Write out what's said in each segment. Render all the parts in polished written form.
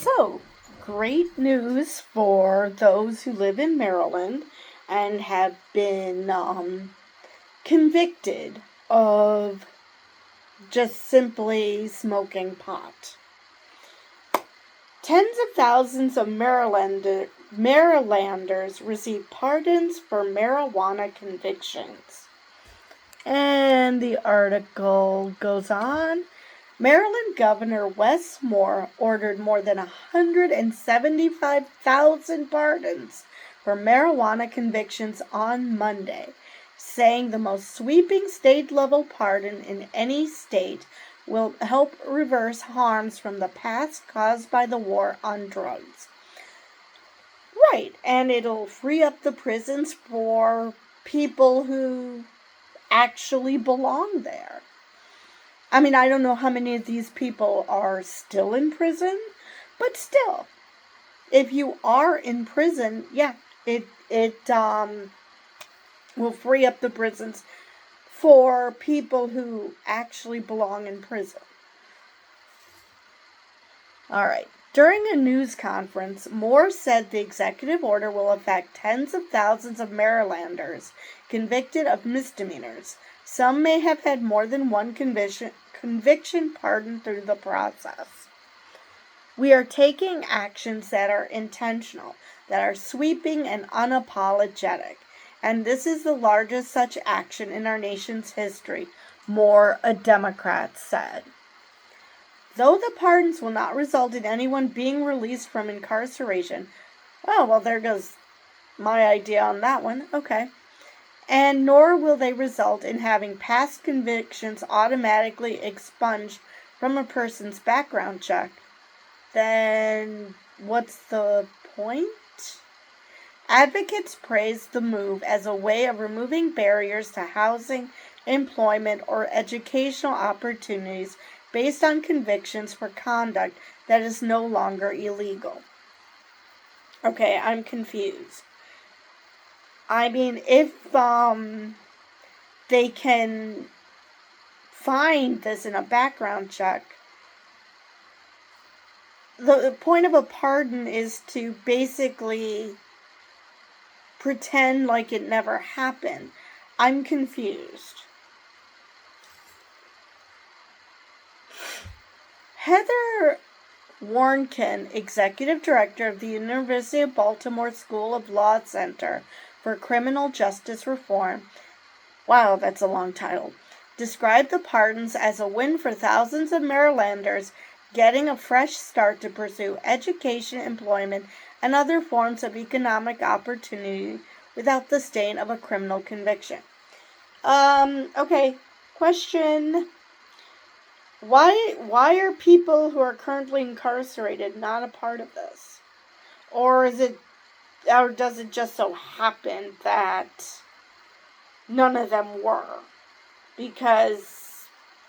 So, great news for those who live in Maryland and have been convicted of just simply smoking pot. Tens of thousands of Marylanders received pardons for marijuana convictions. And the article goes on. Maryland Governor Wes Moore ordered more than 175,000 pardons for marijuana convictions on Monday, saying the most sweeping state-level pardon in any state will help reverse harms from the past caused by the war on drugs. Right, and it'll free up the prisons for people who actually belong there. I mean, I don't know how many of these people are still in prison, but still, if you are in prison, yeah, it will free up the prisons for people who actually belong in prison. All right. During a news conference, Moore said the executive order will affect tens of thousands of Marylanders convicted of misdemeanors. Some may have had more than one conviction pardoned through the process. We are taking actions that are intentional, that are sweeping and unapologetic, and this is the largest such action in our nation's history, Moore, a Democrat, said. Though the pardons will not result in anyone being released from incarceration, oh, well, there goes my idea on that one, okay. And nor will they result in having past convictions automatically expunged from a person's background check. Then what's the point? Advocates praise the move as a way of removing barriers to housing, employment, or educational opportunities based on convictions for conduct that is no longer illegal. Okay, I'm confused. I mean, if they can find this in a background check, the point of a pardon is to basically pretend like it never happened. I'm confused. Heather Warnken, Executive Director of the University of Baltimore School of Law Center for Criminal Justice Reform, wow, that's a long title, described the pardons as a win for thousands of Marylanders getting a fresh start to pursue education, employment, and other forms of economic opportunity without the stain of a criminal conviction. Okay, question. Why are people who are currently incarcerated not a part of this? Or does it just so happen that none of them were? Because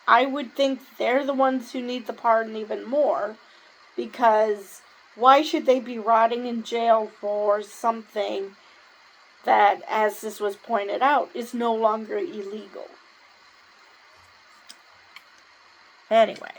I would think they're the ones who need the pardon even more, because why should they be rotting in jail for something that, as this was pointed out, is no longer illegal? Anyway,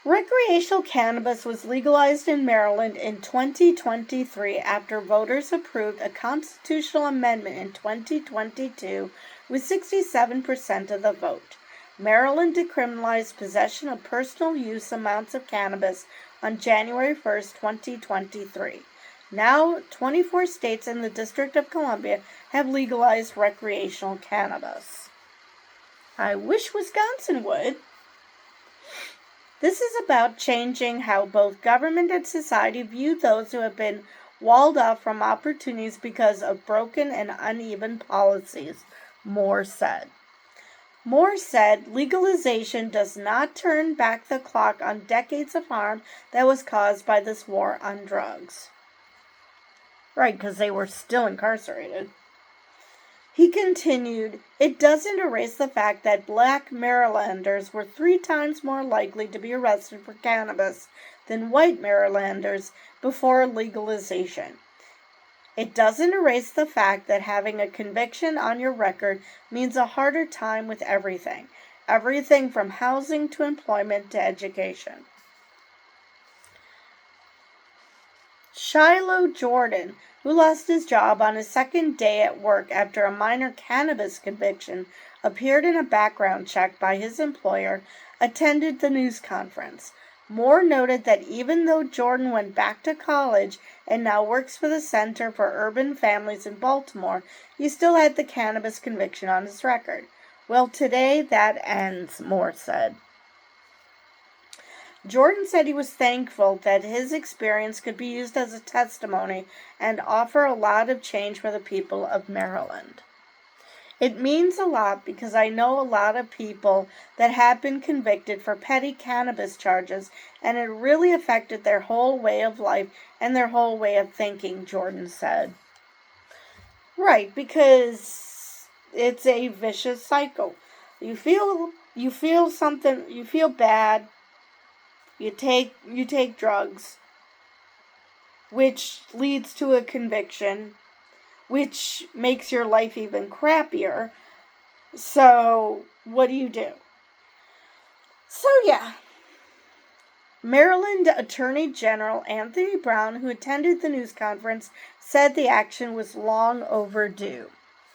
recreational cannabis was legalized in Maryland in 2023 after voters approved a constitutional amendment in 2022 with 67% of the vote. Maryland decriminalized possession of personal use amounts of cannabis on January 1st, 2023. Now, 24 states and the District of Columbia have legalized recreational cannabis. I wish Wisconsin would. This is about changing how both government and society view those who have been walled off from opportunities because of broken and uneven policies, Moore said. Moore said legalization does not turn back the clock on decades of harm that was caused by this war on drugs. Right, because they were still incarcerated. He continued, it doesn't erase the fact that black Marylanders were 3 times more likely to be arrested for cannabis than white Marylanders before legalization. It doesn't erase the fact that having a conviction on your record means a harder time with everything from housing to employment to education. Shiloh Jordan, who lost his job on his second day at work after a minor cannabis conviction appeared in a background check by his employer, attended the news conference. Moore noted that even though Jordan went back to college and now works for the Center for Urban Families in Baltimore, he still had the cannabis conviction on his record. Well, today that ends, Moore said. Jordan said he was thankful that his experience could be used as a testimony and offer a lot of change for the people of Maryland. It means a lot because I know a lot of people that have been convicted for petty cannabis charges, and it really affected their whole way of life and their whole way of thinking, Jordan said. Right, because it's a vicious cycle. You feel something, you feel bad, you take drugs, which leads to a conviction, which makes your life even crappier. So, what do? So, yeah. Maryland Attorney General Anthony Brown, who attended the news conference, said the action was long overdue.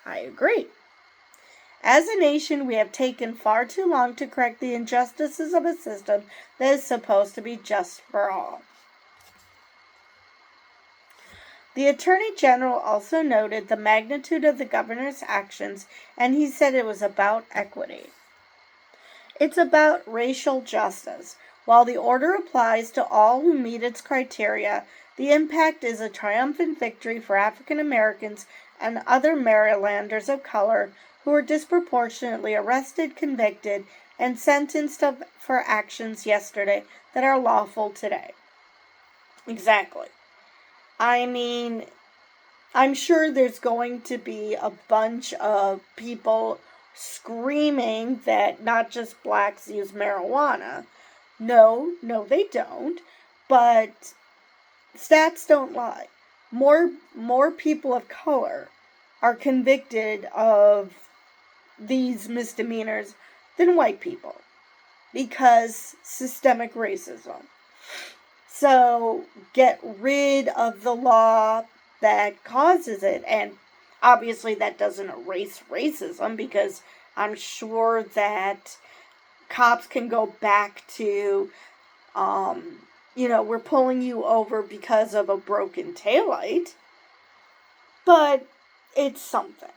I agree. As a nation, we have taken far too long to correct the injustices of a system that is supposed to be just for all. The Attorney General also noted the magnitude of the governor's actions, and he said it was about equity. It's about racial justice. While the order applies to all who meet its criteria, the impact is a triumphant victory for African Americans and other Marylanders of color who were disproportionately arrested, convicted, and sentenced for actions yesterday that are lawful today. Exactly. I mean, I'm sure there's going to be a bunch of people screaming that not just blacks use marijuana. No, they don't. But stats don't lie. More people of color are convicted of these misdemeanors than white people because systemic racism. So get rid of the law that causes it, and obviously that doesn't erase racism, because I'm sure that cops can go back to, we're pulling you over because of a broken taillight, but it's something.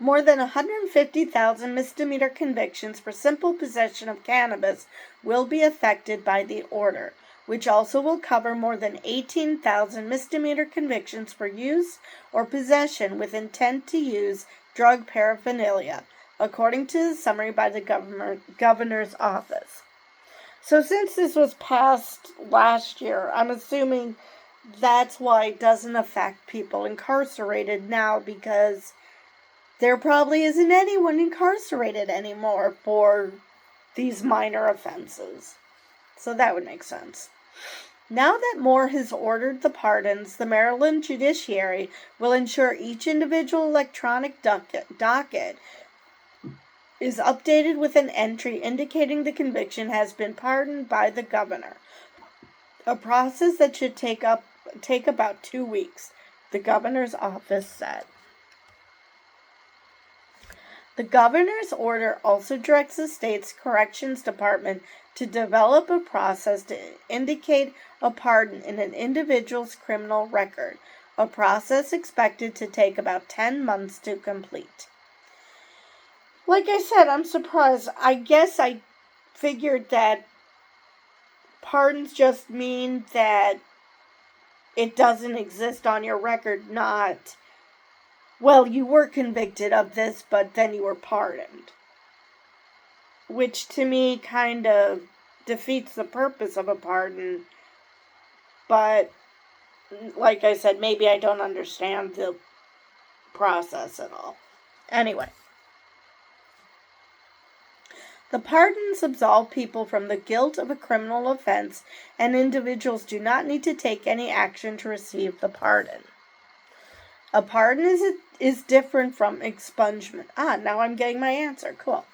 More than 150,000 misdemeanor convictions for simple possession of cannabis will be affected by the order, which also will cover more than 18,000 misdemeanor convictions for use or possession with intent to use drug paraphernalia, according to the summary by the governor's office. So since this was passed last year, I'm assuming that's why it doesn't affect people incarcerated now, because there probably isn't anyone incarcerated anymore for these minor offenses. So that would make sense. Now that Moore has ordered the pardons, the Maryland judiciary will ensure each individual electronic docket is updated with an entry indicating the conviction has been pardoned by the governor, a process that should take about 2 weeks, the governor's office said. The governor's order also directs the state's corrections department to develop a process to indicate a pardon in an individual's criminal record, a process expected to take about 10 months to complete. Like I said, I'm surprised. I guess I figured that pardons just mean that it doesn't exist on your record, not, well, you were convicted of this, but then you were pardoned. Which to me kind of defeats the purpose of a pardon. But, like I said, maybe I don't understand the process at all. Anyway. The pardons absolve people from the guilt of a criminal offense, and individuals do not need to take any action to receive the pardon. A pardon is different from expungement. Now I'm getting my answer. Cool.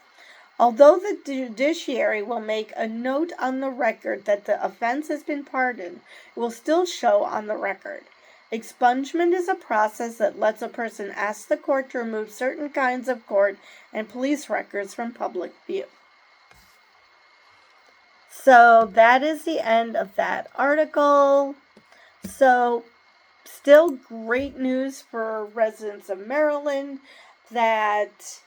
Although the judiciary will make a note on the record that the offense has been pardoned, it will still show on the record. Expungement is a process that lets a person ask the court to remove certain kinds of court and police records from public view. So that is the end of that article. So still great news for residents of Maryland that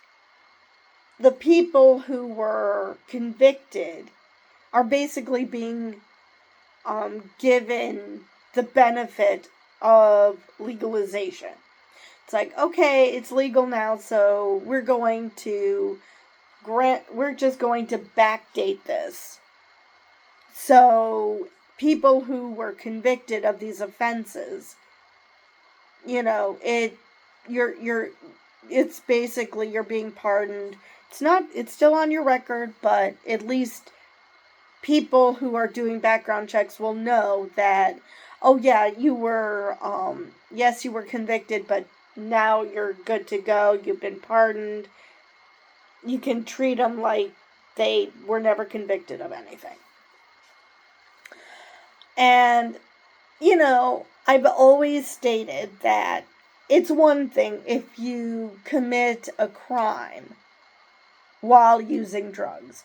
the people who were convicted are basically being given the benefit of legalization. It's like, okay, it's legal now, so we're just going to backdate this. So people who were convicted of these offenses, it's basically you're being pardoned. It's still on your record, but at least people who are doing background checks will know that, oh yeah, you were convicted, but now you're good to go. You've been pardoned. You can treat them like they were never convicted of anything. And, I've always stated that it's one thing if you commit a crime while using drugs.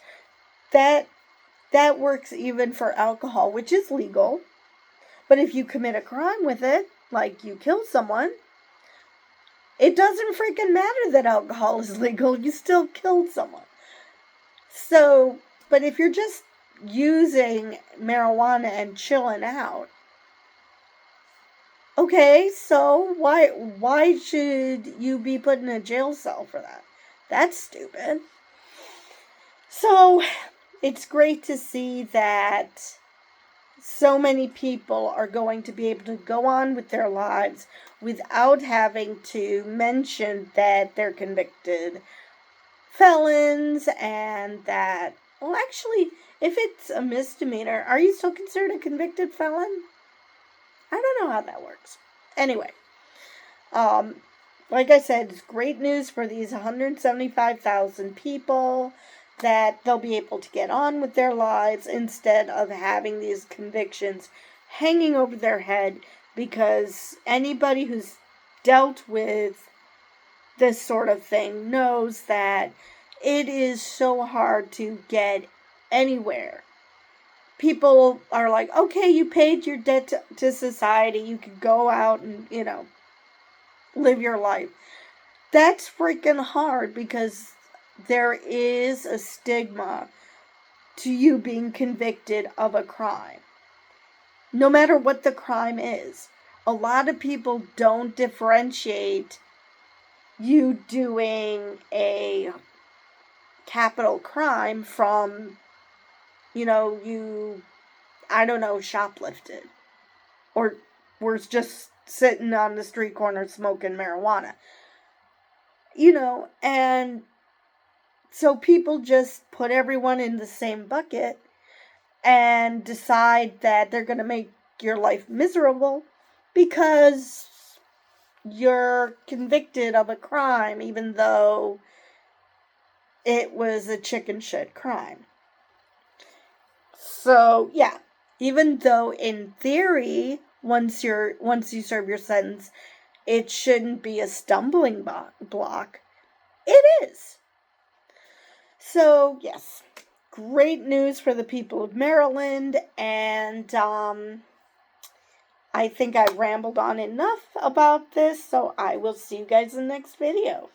That works even for alcohol, which is legal. But if you commit a crime with it, like you kill someone, it doesn't freaking matter that alcohol is legal. You still killed someone. So, but if you're just using marijuana and chilling out, okay, so why should you be put in a jail cell for that? That's stupid. So, it's great to see that so many people are going to be able to go on with their lives without having to mention that they're convicted felons and that, well, actually, if it's a misdemeanor, are you still considered a convicted felon? I don't know how that works. Anyway, like I said, it's great news for these 175,000 people that they'll be able to get on with their lives instead of having these convictions hanging over their head, because anybody who's dealt with this sort of thing knows that it is so hard to get anywhere. People are like, okay, you paid your debt to society, you could go out and, live your life. That's freaking hard because there is a stigma to you being convicted of a crime. No matter what the crime is. A lot of people don't differentiate you doing a capital crime from, shoplifted. Or were just sitting on the street corner smoking marijuana. And so people just put everyone in the same bucket and decide that they're going to make your life miserable because you're convicted of a crime, even though it was a chicken shit crime. So, yeah, even though in theory, once you serve your sentence, it shouldn't be a stumbling block, it is. So, yes, great news for the people of Maryland, and I think I've rambled on enough about this, so I will see you guys in the next video.